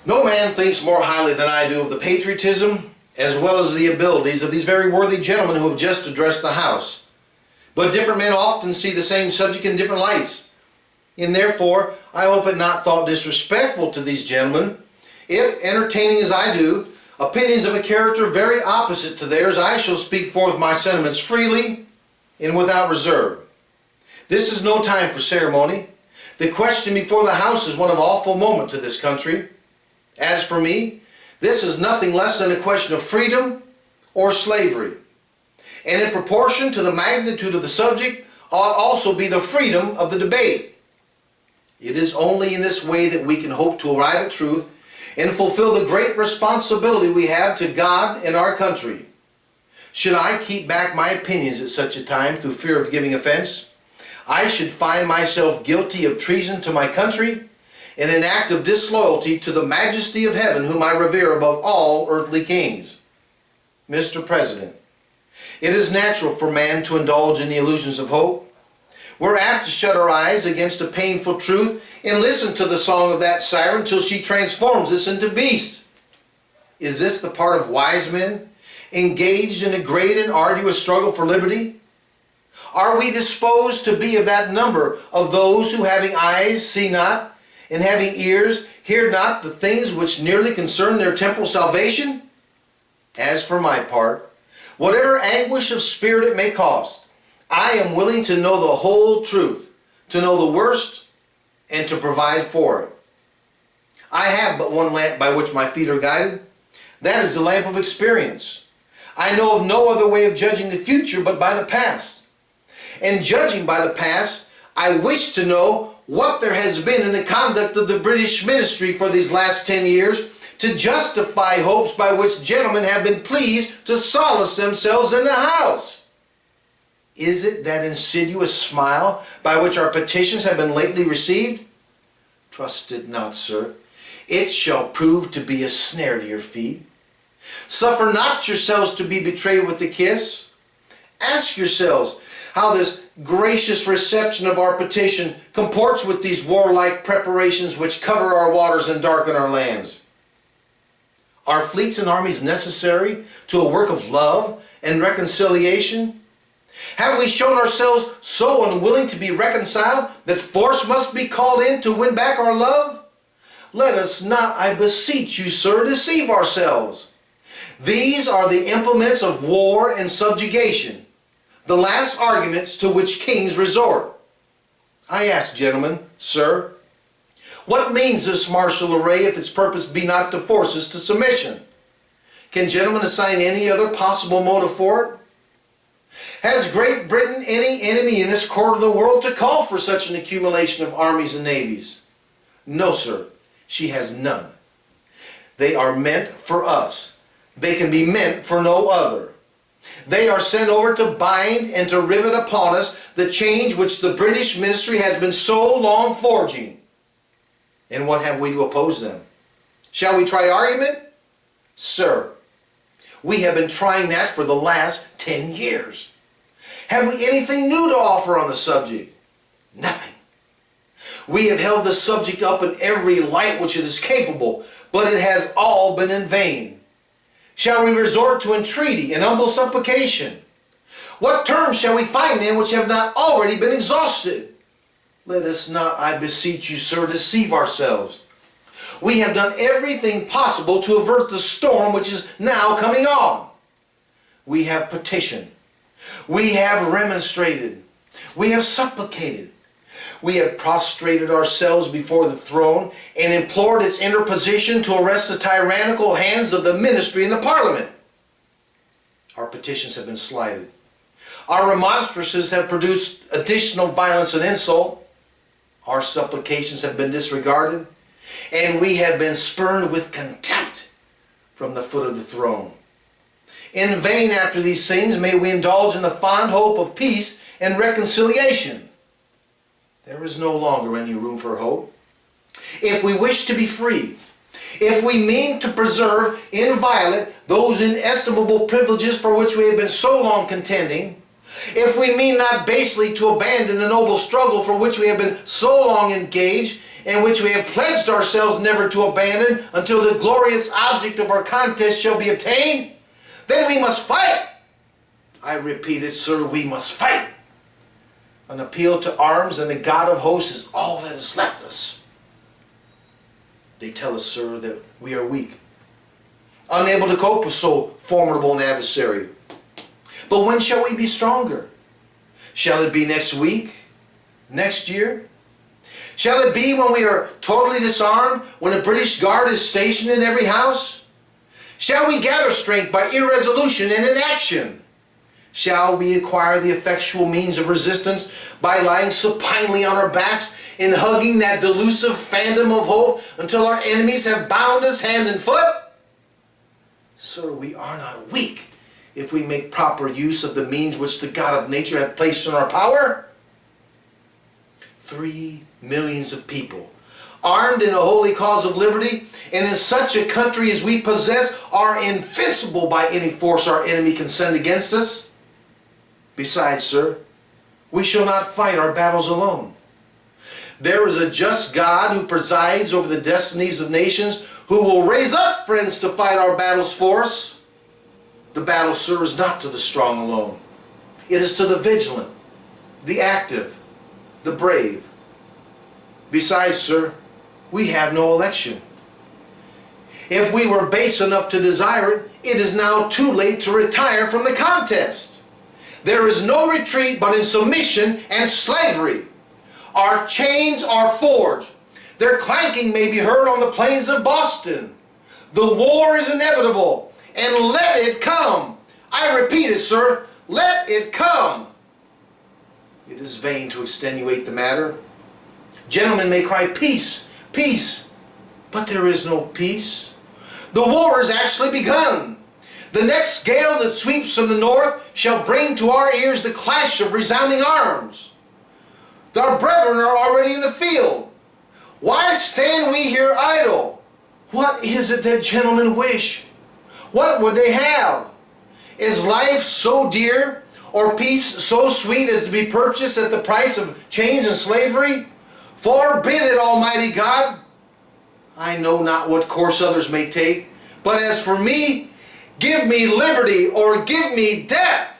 No man thinks more highly than I do of the patriotism as well as the abilities of these very worthy gentlemen who have just addressed the House. But different men often see the same subject in different lights. And therefore, I hope it not thought disrespectful to these gentlemen if, entertaining as I do, opinions of a character very opposite to theirs, I shall speak forth my sentiments freely and without reserve. This is no time for ceremony. The question before the House is one of awful moment to this country. As for me, this is nothing less than a question of freedom or slavery. And in proportion to the magnitude of the subject ought also be the freedom of the debate. It is only in this way that we can hope to arrive at truth and fulfill the great responsibility we have to God and our country. Should I keep back my opinions at such a time through fear of giving offense, I should find myself guilty of treason to my country and an act of disloyalty to the majesty of heaven, whom I revere above all earthly kings. Mr. President, it is natural for man to indulge in the illusions of hope. We're apt to shut our eyes against a painful truth and listen to the song of that siren till she transforms us into beasts. Is this the part of wise men, engaged in a great and arduous struggle for liberty? Are we disposed to be of that number of those who, having eyes, see not, and having ears, hear not the things which nearly concern their temporal salvation? As for my part, whatever anguish of spirit it may cost, I am willing to know the whole truth, to know the worst, and to provide for it. I have but one lamp by which my feet are guided. That is the lamp of experience. I know of no other way of judging the future but by the past. And judging by the past, I wish to know what there has been in the conduct of the British ministry for these last 10 years to justify hopes by which gentlemen have been pleased to solace themselves in the House. Is it that insidious smile by which our petitions have been lately received? Trust it not, sir. It shall prove to be a snare to your feet. Suffer not yourselves to be betrayed with a kiss. Ask yourselves how this gracious reception of our petition comports with these warlike preparations which cover our waters and darken our lands. Are fleets and armies necessary to a work of love and reconciliation? Have we shown ourselves so unwilling to be reconciled that force must be called in to win back our love? Let us not, I beseech you, sir, deceive ourselves. These are the implements of war and subjugation, the last arguments to which kings resort. I ask, gentlemen, sir, what means this martial array if its purpose be not to force us to submission? Can gentlemen assign any other possible motive for it? Has Great Britain any enemy in this quarter of the world to call for such an accumulation of armies and navies? No, sir, she has none. They are meant for us. They can be meant for no other. They are sent over to bind and to rivet upon us the change which the British ministry has been so long forging. And what have we to oppose them? Shall we try argument? Sir, we have been trying that for the last 10 years. Have we anything new to offer on the subject? Nothing. We have held the subject up in every light which it is capable, but it has all been in vain. Shall we resort to entreaty and humble supplication? What terms shall we find then which have not already been exhausted? Let us not, I beseech you, sir, deceive ourselves. We have done everything possible to avert the storm which is now coming on. We have petitioned. We have remonstrated. We have supplicated. We have prostrated ourselves before the throne and implored its interposition to arrest the tyrannical hands of the ministry and the parliament. Our petitions have been slighted. Our remonstrances have produced additional violence and insult. Our supplications have been disregarded, and we have been spurned with contempt from the foot of the throne. In vain after these things may we indulge in the fond hope of peace and reconciliation. There is no longer any room for hope. If we wish to be free, if we mean to preserve inviolate those inestimable privileges for which we have been so long contending, if we mean not basely to abandon the noble struggle for which we have been so long engaged, in which we have pledged ourselves never to abandon until the glorious object of our contest shall be obtained, then we must fight. I repeat it, sir, we must fight. An appeal to arms and the God of hosts is all that is left us. They tell us, sir, that we are weak, unable to cope with so formidable an adversary. But when shall we be stronger? Shall it be next week? Next year? Shall it be when we are totally disarmed, when a British guard is stationed in every house? Shall we gather strength by irresolution and inaction? Shall we acquire the effectual means of resistance by lying supinely on our backs and hugging that delusive phantom of hope until our enemies have bound us hand and foot? Sir, we are not weak if we make proper use of the means which the God of nature hath placed in our power. 3 millions of people, armed in a holy cause of liberty, and in such a country as we possess, are invincible by any force our enemy can send against us. Besides, sir, we shall not fight our battles alone. There is a just God who presides over the destinies of nations, who will raise up friends to fight our battles for us. The battle, sir, is not to the strong alone. It is to the vigilant, the active, the brave. Besides, sir, we have no election. If we were base enough to desire it, it is now too late to retire from the contest. There is no retreat but in submission and slavery. Our chains are forged. Their clanking may be heard on the plains of Boston. The war is inevitable, and let it come. I repeat it, sir, let it come. It is vain to extenuate the matter. Gentlemen may cry, peace, peace, but there is no peace. The war has actually begun. The next gale that sweeps from the north shall bring to our ears the clash of resounding arms. Our brethren are already in the field. Why stand we here idle? What is it that gentlemen wish? What would they have? Is life so dear, or peace so sweet as to be purchased at the price of chains and slavery? Forbid it, Almighty God! I know not what course others may take, but as for me, give me liberty or give me death!